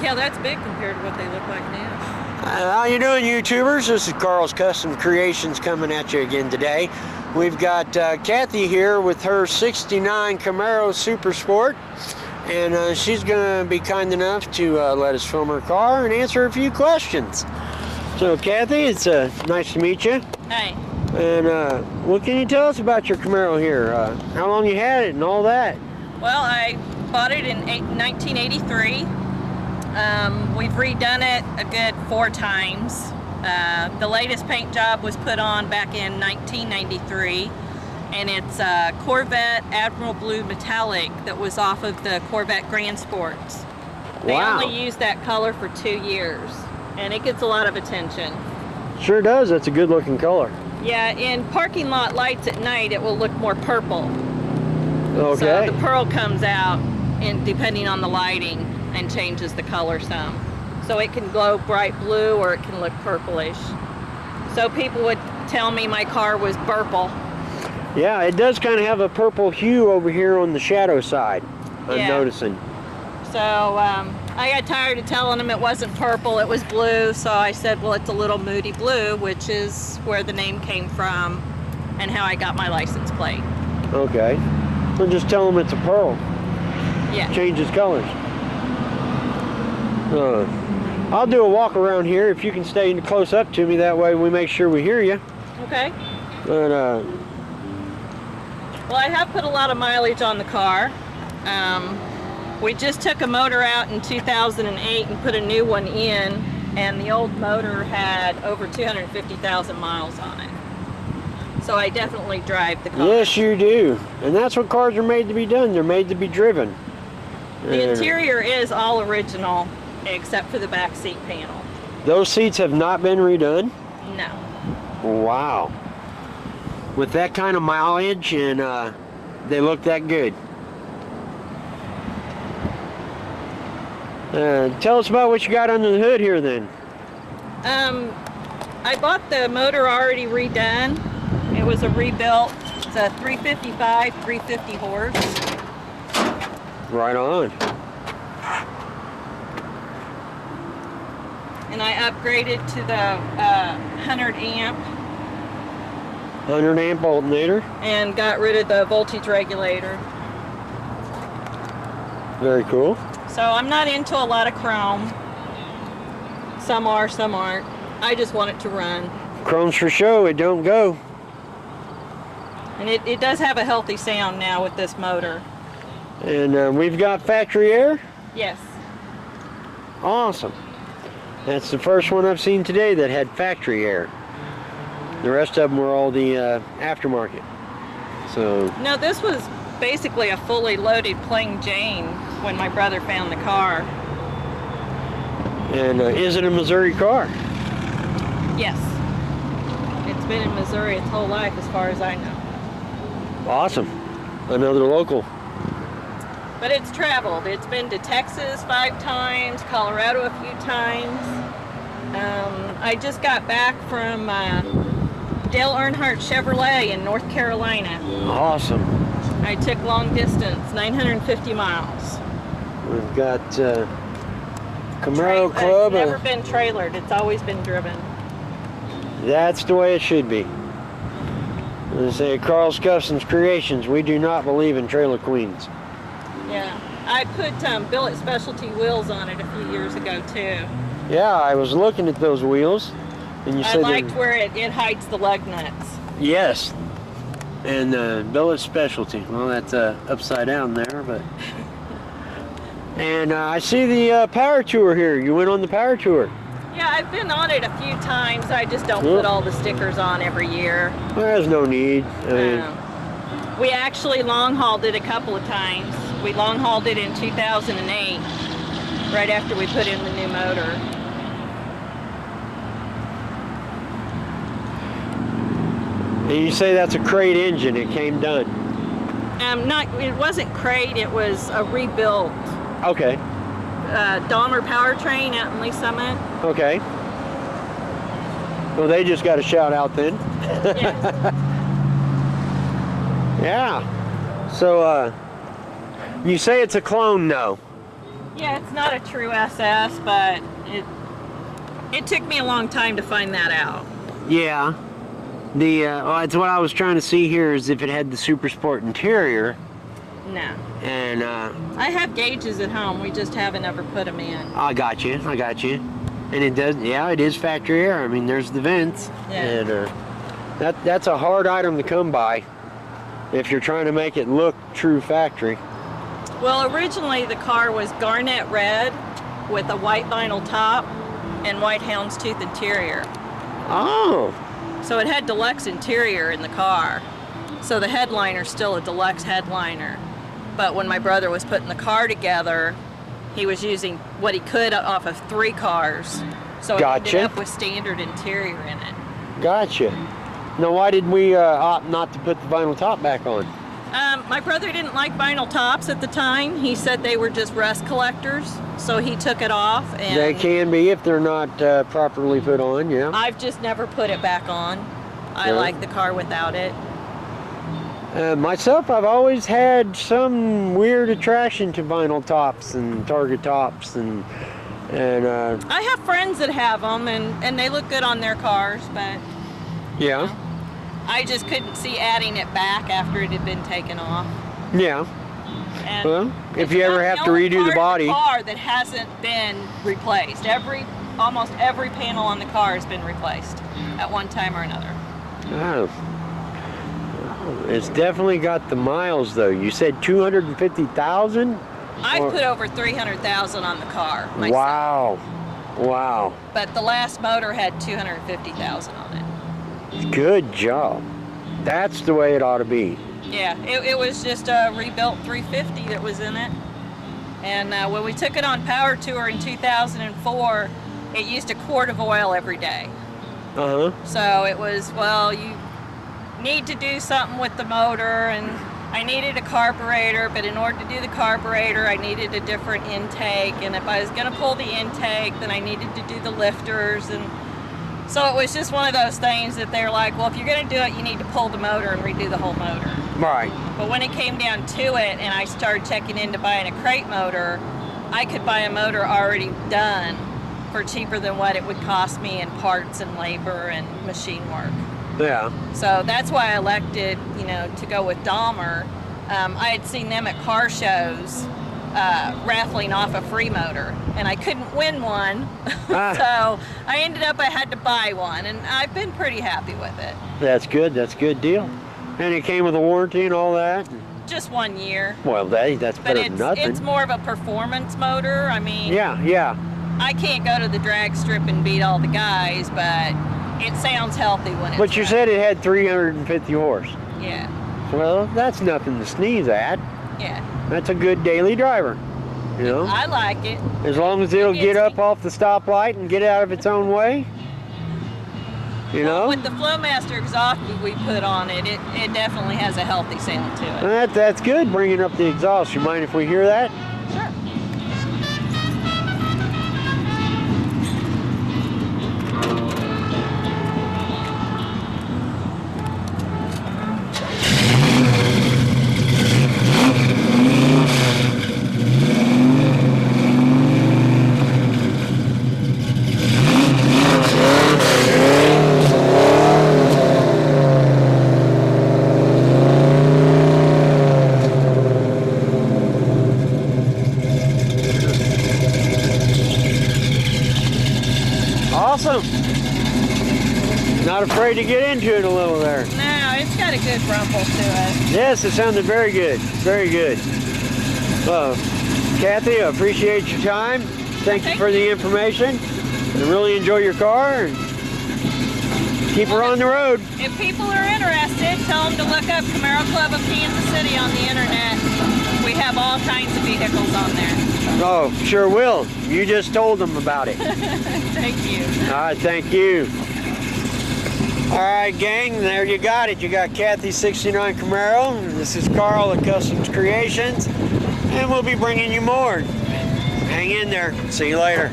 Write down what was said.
Yeah, that's big compared to what they look like now. How you doing, YouTubers? This is Carl's Custom Creations coming at you again today. We've got Kathy here with her 69 Camaro Super Sport, and she's going to be kind enough to let us film her car and answer a few questions. So, Kathy, it's nice to meet you. Hi. And what can you tell us about your Camaro here? How long you had it and all that? Well, I bought it in 1983. We've redone it a good 4 times. The latest paint job was put on back in 1993, and it's a Corvette Admiral Blue Metallic that was off of the Corvette Grand Sports. They Wow. only use that color for 2 years, and it gets a lot of attention. Sure does. That's a good looking color. Yeah, in parking lot lights at night, it will look more purple. Okay. So the pearl comes out, and depending on the lighting, and changes the color some. So it can glow bright blue or it can look purplish. So people would tell me my car was purple. Yeah, it does kind of have a purple hue over here on the shadow side, I'm noticing. So I got tired of telling them it wasn't purple, it was blue. So I said, well, it's a little moody blue, which is where the name came from and how I got my license plate. Okay. So just tell them it's a pearl. Yeah. Changes colors. I'll do a walk around here if you can stay close up to me. That way we make sure we hear you. Okay. But, well, I have put a lot of mileage on the car. We just took a motor out in 2008 and put a new one in, and the old motor had over 250,000 miles on it. So I definitely drive the car. yes, you do. And that's what cars are made to be done. They're made to be driven. The interior is all original, except for the back seat panel. Those seats have not been redone? No. Wow. With that kind of mileage, and they look that good. Tell us about what you got under the hood here then. I bought the motor already redone. It was a rebuilt. It's a 355, 350 horse. Right on. And I upgraded to the 100 amp 100 amp alternator. and got rid of the voltage regulator. Very cool. So I'm not into a lot of chrome. Some are, some aren't. I just want it to run. Chrome's for show, it don't go. And it does have a healthy sound now with this motor. And we've got factory air. Yes. Awesome. That's the first one I've seen today that had factory air. The rest of them were all the aftermarket. So. No, this was basically a fully loaded plain Jane when my brother found the car. And is it a Missouri car? Yes. It's been in Missouri its whole life as far as I know. Awesome. Another local. But it's traveled. It's been to Texas 5 times, Colorado a few times. I just got back from Dale Earnhardt Chevrolet in North Carolina. Awesome. I took long distance, 950 miles. We've got Camaro Club. It's never been trailered. It's always been driven. That's the way it should be. As I say, Carl's Custom Creations, we do not believe in trailer queens. Yeah. I put billet specialty wheels on it a few years ago too. Yeah, I was looking at those wheels, and you I said liked where it hides the lug nuts. yes. And billet specialty. Well, that's upside down there, but. And I see the power tour here. You went on the power tour. Yeah, I've been on it a few times. I just don't put all the stickers on every year. There's no need. I mean, We actually long hauled it a couple of times. We long hauled it in 2008, right after we put in the new motor. and you say that's a crate engine. It came done. It wasn't crate. It was a rebuilt Okay. Dahmer powertrain out in Lee Summit. Okay. Well, they just got a shout out then. Yes. Yeah. So, you say it's a clone, though. Yeah, it's not a true SS, but it took me a long time to find that out. Yeah. Well, it's what I was trying to see here is if it had the Super Sport interior. No. And I have gauges at home. We just haven't ever put them in. I got you. And it does. Yeah, it is factory air. I mean, there's the vents. Yeah. And that's a hard item to come by if you're trying to make it look true factory. Well, originally the car was garnet red with a white vinyl top and white houndstooth interior. Oh. So it had deluxe interior in the car. So the headliner's still a deluxe headliner. But when my brother was putting the car together, he was using what he could off of 3 cars. So it ended up with standard interior in it. Gotcha. Now, why did we opt not to put the vinyl top back on? My brother didn't like vinyl tops at the time. He said they were just rust collectors, so he took it off. And they can be if they're not properly put on, yeah. I've just never put it back on. I like the car without it. Myself, I've always had some weird attraction to vinyl tops and Target tops, and I have friends that have them, and they look good on their cars, but yeah. I just couldn't see adding it back after it had been taken off. Yeah. And well, if you ever have to redo the body. The car that hasn't been replaced. Almost every panel on the car has been replaced at one time or another. Oh. It's definitely got the miles, though. You said 250,000? I've put over 300,000 on the car myself. Wow. Wow. But the last motor had 250,000 on it. Good job. That's the way it ought to be. Yeah, it was just a rebuilt 350 that was in it. And when we took it on Power Tour in 2004, it used a quart of oil every day. Uh-huh. So it was, well, you need to do something with the motor, and I needed a carburetor, but in order to do the carburetor, I needed a different intake, and if I was going to pull the intake, then I needed to do the lifters, and so it was just one of those things that they're like, well, if you're going to do it, you need to pull the motor and redo the whole motor. Right. But when it came down to it, and I started checking into buying a crate motor, I could buy a motor already done for cheaper than what it would cost me in parts and labor and machine work. Yeah. So that's why I elected, to go with Dahmer. I had seen them at car shows raffling off a free motor, and I couldn't win one. So I ended up, I had to buy one, and I've been pretty happy with it. That's good. That's a good deal. And it came with a warranty and all that? Just 1 year. Well, that's better than nothing. It's more of a performance motor. I mean, yeah. I can't go to the drag strip and beat all the guys, but it sounds healthy when it's But you said it had 350 horse. Yeah. Well, that's nothing to sneeze at. Yeah. That's a good daily driver, I like it. As long as it'll get up off the stoplight and get out of its own way. Well, with the Flowmaster exhaust we put on it, it definitely has a healthy sound to it. That's good, bringing up the exhaust. You mind if we hear that? Sure. Awesome. Not afraid to get into it a little there. No, it's got a good rumble to it. Yes, it sounded very good. Very good. Kathy, I appreciate your time. Thank you for the information. I really enjoy your car. And keep her on the road. If people are interested, tell them to look up Camaro Club of Kansas City on the internet. We have all kinds of vehicles on there. Oh, sure will. You just told them about it. Thank you. All right, thank you. All right, gang, there you got it. You got Kathy's 69 Camaro. This is Carl at Customs Creations, and we'll be bringing you more. Hang in there. See you later.